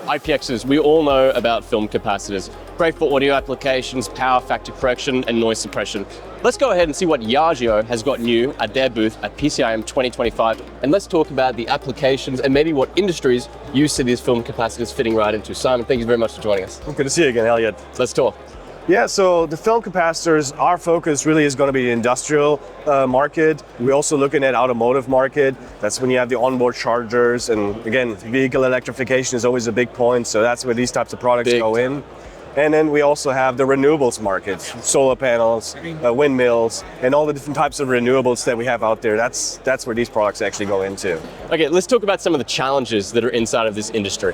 IPXers, we all know about film capacitors. Great for audio applications, power factor correction, and noise suppression. Let's go ahead and see what YAGEO has got new at their booth at PCIM 2025, and let's talk about the applications and maybe what industries you see these film capacitors fitting right into. Simon, thank you very much for joining us. Good to see you again, Elliot. Let's talk. Yeah, so the film capacitors, our focus really is going to be the industrial market. We're also looking at automotive market. That's when you have the onboard chargers, and again, vehicle electrification is always a big point, so that's where these types of products go in. And then we also have the renewables market, solar panels, windmills, and all the different types of renewables that we have out there. That's where these products actually go into. Okay, let's talk about some of the challenges that are inside of this industry.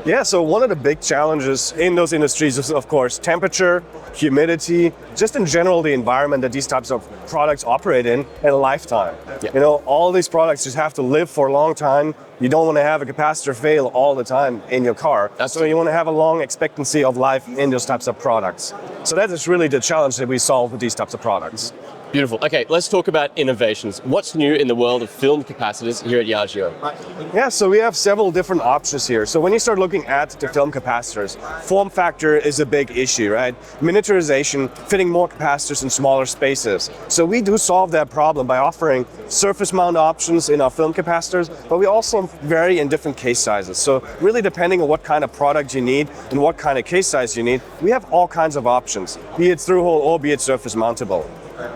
Yeah, so one of the big challenges in those industries is, of course, temperature, humidity, just in general the environment that these types of products operate in a lifetime. Yeah. You know, all these products just have to live for a long time. You don't want to have a capacitor fail all the time in your car. So you want to have a long expectancy of life in those types of products. So that is really the challenge that we solve with these types of products. Beautiful. Okay, let's talk about innovations. What's new in the world of film capacitors here at YAGEO? Yeah, so we have several different options here. So when you start looking at the film capacitors, form factor is a big issue, right? Miniaturization, fitting more capacitors in smaller spaces. So we do solve that problem by offering surface mount options in our film capacitors, but we also vary in different case sizes. So really depending on what kind of product you need and what kind of case size you need, we have all kinds of options, be it through-hole or be it surface mountable.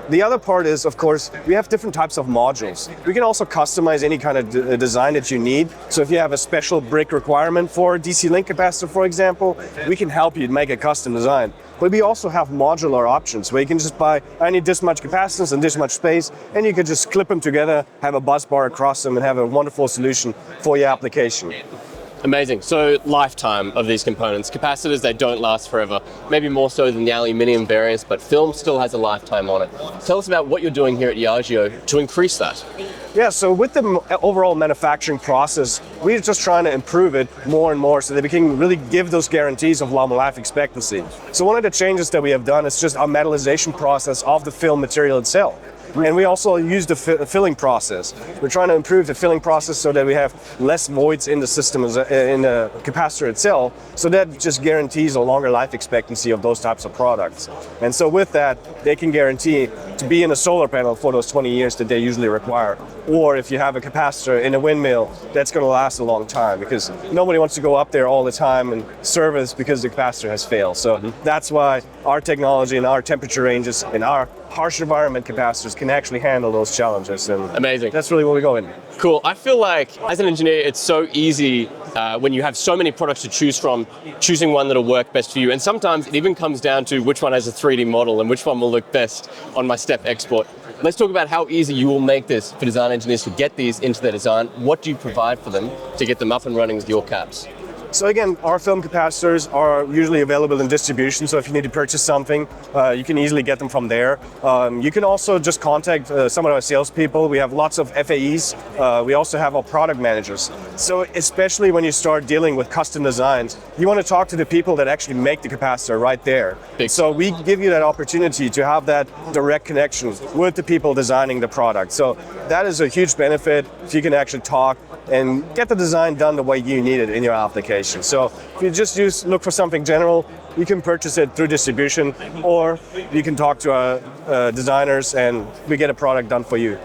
The other part is, of course, we have different types of modules. We can also customize any kind of design that you need. So if you have a special brick requirement for a DC link capacitor, for example, we can help you make a custom design. But we also have modular options where you can just buy, I need this much capacitance and this much space, and you can just clip them together, have a bus bar across them, and have a wonderful solution for your application. Amazing. So lifetime of these components. Capacitors, they don't last forever. Maybe more so than the aluminium variants, but film still has a lifetime on it. Tell us about what you're doing here at YAGEO to increase that. Yeah, so with the overall manufacturing process, we're just trying to improve it more and more so that we can really give those guarantees of long life expectancy. So one of the changes that we have done is just our metallization process of the film material itself. And we also use the filling process. We're trying to improve the filling process so that we have less voids in the system, in the capacitor itself, so that just guarantees a longer life expectancy of those types of products. And so with that, they can guarantee to be in a solar panel for those 20 years that they usually require. Or if you have a capacitor in a windmill, that's going to last a long time, because nobody wants to go up there all the time and service because the capacitor has failed. So that's why our technology and our temperature ranges and our harsh environment capacitors can actually handle those challenges. And amazing. That's really what we go in. Cool. I feel like as an engineer, it's so easy when you have so many products to choose from, choosing one that'll work best for you. And sometimes it even comes down to which one has a 3D model and which one will look best on my step export. Let's talk about how easy you will make this for design engineers to get these into their design. What do you provide for them to get them up and running with your caps? So again, our film capacitors are usually available in distribution, so if you need to purchase something, you can easily get them from there. You can also just contact some of our salespeople. We have lots of FAEs. We also have our product managers. So especially when you start dealing with custom designs, you want to talk to the people that actually make the capacitor right there. So we give you that opportunity to have that direct connection with the people designing the product. So that is a huge benefit if you can actually talk and get the design done the way you need it in your application. So if you just look for something general, you can purchase it through distribution, or you can talk to our designers and we get a product done for you,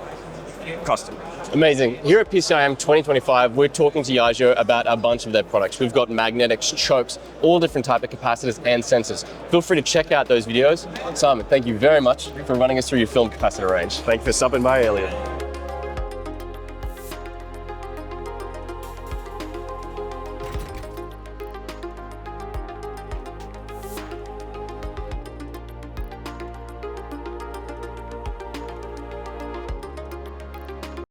custom. Amazing. Here at PCIM 2025, we're talking to YAGEO about a bunch of their products. We've got magnetics, chokes, all different type of capacitors and sensors. Feel free to check out those videos. Simon, thank you very much for running us through your film capacitor range. Thank you for stopping by, Elliot.